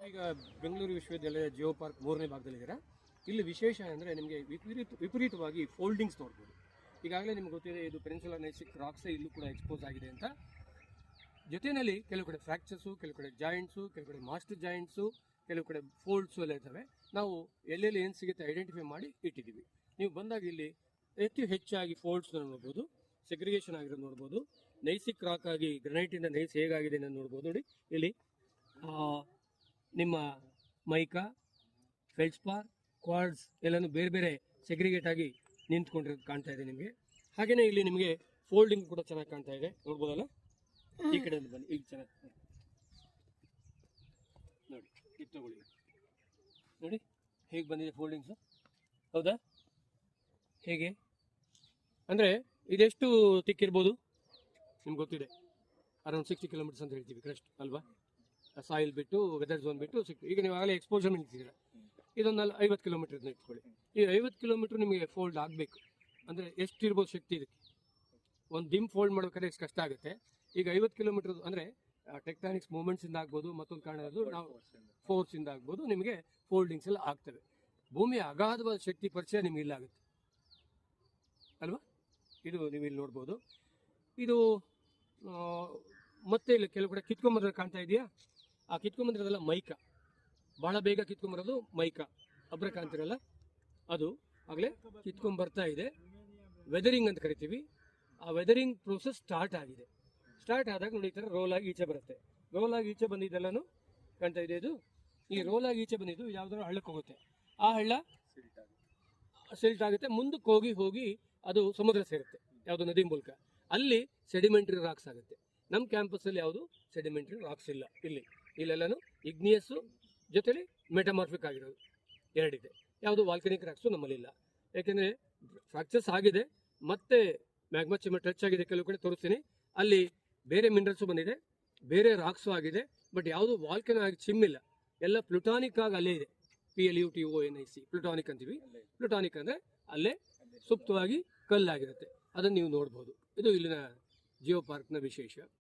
ಈಗ ಬೆಂಗಳೂರು ವಿಶ್ವವಿದ್ಯಾಲಯ ಜಿಯೋ ಪಾರ್ಕ್ 3ನೇ ಭಾಗದಲ್ಲಿದ್ದೀರಾ. ಇಲ್ಲಿ ವಿಶೇಷ ಅಂದರೆ ನಿಮಗೆ ವಿಪರೀತವಾಗಿ ಫೋಲ್ಡಿಂಗ್ಸ್ ನೋಡ್ಬೋದು. ಈಗಾಗಲೇ ನಿಮ್ಗೆ ಗೊತ್ತಿದೆ, ಇದು ಪೆನಿನ್ಸುಲಾ ನೈಸಿಕ್ ರಾಕ್ಸೇ ಇಲ್ಲೂ ಕೂಡ ಎಕ್ಸ್ಪೋಸ್ ಆಗಿದೆ ಅಂತ. ಜೊತೆಯಲ್ಲಿ ಕೆಲವು ಕಡೆ ಫ್ರ್ಯಾಕ್ಚರ್ಸು, ಕೆಲವು ಕಡೆ ಜಾಯಿಂಟ್ಸು, ಕೆಲವು ಕಡೆ ಮಾಸ್ಟರ್ ಜಾಯಿಂಟ್ಸು, ಕೆಲವು ಕಡೆ ಫೋಲ್ಡ್ಸು ಎಲ್ಲ ಇರ್ತವೆ. ನಾವು ಎಲ್ಲೆಲ್ಲಿ ಏನು ಸಿಗುತ್ತೆ ಐಡೆಂಟಿಫೈ ಮಾಡಿ ಇಟ್ಟಿದ್ದೀವಿ. ನೀವು ಬಂದಾಗ ಇಲ್ಲಿ ಹೆಚ್ಚಾಗಿ ಫೋಲ್ಡ್ಸ್ನ ನೋಡ್ಬೋದು, ಸೆಗ್ರಿಗೇಷನ್ ಆಗಿರೋದು ನೋಡ್ಬೋದು, ನೈಸಿಕ್ ರಾಕ್ ಆಗಿ ಗ್ರನೈಟಿಂದ ನೈಸ್ ಹೇಗಾಗಿದೆ ಅನ್ನೋದು ನೋಡ್ಬೋದು. ನೋಡಿ ಇಲ್ಲಿ ನಿಮ್ಮ ಮೈಕಾ, ಫೆಲ್ಸ್ಪಾರ್, ಕ್ವಾರ್ಡ್ಸ್ ಎಲ್ಲನೂ ಬೇರೆ ಬೇರೆ ಸೆಗ್ರಿಗೇಟ್ ಆಗಿ ನಿಂತ್ಕೊಂಡಿರೋದು ಕಾಣ್ತಾ ಇದೆ ನಿಮಗೆ. ಹಾಗೆಯೇ ಇಲ್ಲಿ ನಿಮಗೆ ಫೋಲ್ಡಿಂಗ್ ಕೂಡ ಚೆನ್ನಾಗಿ ಕಾಣ್ತಾ ಇದೆ, ನೋಡ್ಬೋದಲ್ಲ. ಈ ಕಡೆ ಬನ್ನಿ, ಈಗ ಚೆನ್ನಾಗಿ ನೋಡಿ, ಇದು ತಗೊಳ್ಳಿ. ನೋಡಿ ಹೇಗೆ ಬಂದಿದೆ ಫೋಲ್ಡಿಂಗ್ಸು, ಹೌದಾ? ಹೇಗೆ ಅಂದರೆ ಇದೆಷ್ಟು ತಿಕ್ಕಿರ್ಬೋದು ನಿಮ್ಗೆ ಗೊತ್ತಿದೆ, ಅರೌಂಡ್ 60 ಕಿಲೋಮೀಟರ್ಸ್ ಅಂತ ಹೇಳ್ತೀವಿ ಕ್ರಸ್ಟ್ ಅಲ್ವಾ. ಸಾಯಿಲ್ ಬಿಟ್ಟು ವೆದರ್ ಝೋನ್ ಬಿಟ್ಟು ಈಗ ನೀವು ಆಗಲೇ ಎಕ್ಸ್ಪೋಜರ್ ನಿಂತಿದ್ದೀರ. ಇದೊಂದು 50 ಕಿಲೋಮೀಟರ್ ಇಟ್ಕೊಳ್ಳಿ. ಈ 50 ಕಿಲೋಮೀಟರ್ ನಿಮಗೆ ಫೋಲ್ಡ್ ಆಗಬೇಕು ಅಂದರೆ ಎಷ್ಟಿರ್ಬೋದು ಶಕ್ತಿ ಇದಕ್ಕೆ? ಒಂದು ದಿಮ್ ಫೋಲ್ಡ್ ಮಾಡ್ಬೇಕಾದ್ರೆ ಎಷ್ಟು ಕಷ್ಟ ಆಗುತ್ತೆ. ಈಗ 50 ಕಿಲೋಮೀಟರ್ ಅಂದರೆ ಟೆಕ್ಟಾನಿಕ್ಸ್ ಮೂವ್ಮೆಂಟ್ಸಿಂದ ಆಗ್ಬೋದು, ಮತ್ತೊಂದು ಕಾರಣ ಅದು ನಾವು ಫೋರ್ಸಿಂದ ಆಗ್ಬೋದು, ನಿಮಗೆ ಫೋಲ್ಡಿಂಗ್ಸ್ ಎಲ್ಲ ಆಗ್ತವೆ. ಭೂಮಿಯ ಅಗಾಧವಾದ ಶಕ್ತಿ ಪರಿಚಯ ನಿಮ್ಗೆ ಇಲ್ಲಾಗುತ್ತೆ ಅಲ್ವಾ. ಇದು ನೀವು ಇಲ್ಲಿ ನೋಡ್ಬೋದು. ಇದು ಮತ್ತೆ ಇಲ್ಲಿ ಕೆಲವು ಕಡೆ ಕಿತ್ಕೊಂಬಂದ್ರೆ ಕಾಣ್ತಾ ಇದೆಯಾ? ಆ ಕಿತ್ಕೊಂಬಂದಿರೋದೆಲ್ಲ ಮೈಕಾ, ಭಾಳ ಬೇಗ ಕಿತ್ಕೊಂಬರೋದು ಮೈಕಾ. ಅಬ್ರ ಕಾಣ್ತಿರಲ್ಲ, ಅದು ಆಗಲೇ ಕಿತ್ಕೊಂಬರ್ತಾ ಇದೆ. ವೆದರಿಂಗ್ ಅಂತ ಕರಿತೀವಿ. ಆ ವೆದರಿಂಗ್ ಪ್ರೋಸೆಸ್ ಸ್ಟಾರ್ಟ್ ಆಗಿದೆ. ಸ್ಟಾರ್ಟ್ ಆದಾಗ ನೋಡಿ, ಈ ಥರ ರೋಲ್ ಆಗಿ ಈಚೆ ಬರುತ್ತೆ. ರೋಲ್ ಆಗಿ ಈಚೆ ಬಂದಿದ್ದೆಲ್ಲನೂ ಕಾಣ್ತಾ ಇದೆ. ಇದು ಈ ರೋಲ್ ಆಗಿ ಈಚೆ ಬಂದಿದ್ದು ಯಾವುದಾದ್ರು ಹಳ್ಳಕ್ಕೆ ಹೋಗುತ್ತೆ. ಆ ಹಳ್ಳ ಸಿಲ್ಟ್ ಆಗುತ್ತೆ, ಮುಂದಕ್ಕೆ ಹೋಗಿ ಹೋಗಿ ಅದು ಸಮುದ್ರ ಸೇರುತ್ತೆ, ಯಾವುದು ನದಿ ಮೂಲಕ. ಅಲ್ಲಿ ಸೆಡಿಮೆಂಟ್ರಿ ರಾಕ್ಸ್ ಆಗುತ್ತೆ. ನಮ್ಮ ಕ್ಯಾಂಪಸ್ಸಲ್ಲಿ ಯಾವುದು ಸೆಡಿಮೆಂಟ್ರಿ ರಾಕ್ಸ್ ಇಲ್ಲ. ಇಲ್ಲೆಲ್ಲನೂ ಇಗ್ನಿಯಸ್ಸು ಜೊತೆಲಿ ಮೆಟಮಾರ್ಫಿಕ್ ಆಗಿರೋದು ಎರಡಿದೆ. ಯಾವುದು ವಾಲ್ಕನಿಕ್ ರಾಕ್ಸು ನಮ್ಮಲ್ಲಿಲ್ಲ. ಯಾಕೆಂದರೆ ಫ್ರಾಕ್ಚರ್ಸ್ ಆಗಿದೆ, ಮತ್ತೆ ಮ್ಯಾಗ್ಮಾ ಚಿಮ್ಮ ಟಚ್ ಆಗಿದೆ. ಕೆಲವು ಕಡೆ ತೋರಿಸ್ತೀನಿ, ಅಲ್ಲಿ ಬೇರೆ ಮಿನರಲ್ಸು ಬಂದಿದೆ, ಬೇರೆ ರಾಕ್ಸು ಆಗಿದೆ. ಬಟ್ ಯಾವುದು ವಾಲ್ಕನ್ ಆಗಿ ಚಿಮ್ಮಿಲ್ಲ, ಎಲ್ಲ ಪ್ಲುಟಾನಿಕ್ ಆಗಿ ಅಲ್ಲೇ ಇದೆ. PLUTONIC ಪ್ಲುಟಾನಿಕ್ ಅಂತೀವಿ. ಪ್ಲುಟಾನಿಕ್ ಅಂದರೆ ಅಲ್ಲೇ ಸುಪ್ತವಾಗಿ ಕಲ್ಲಾಗಿರುತ್ತೆ. ಅದನ್ನು ನೀವು ನೋಡ್ಬೋದು. ಇದು ಇಲ್ಲಿನ ಜಿಯೋ ಪಾರ್ಕ್ನ ವಿಶೇಷ.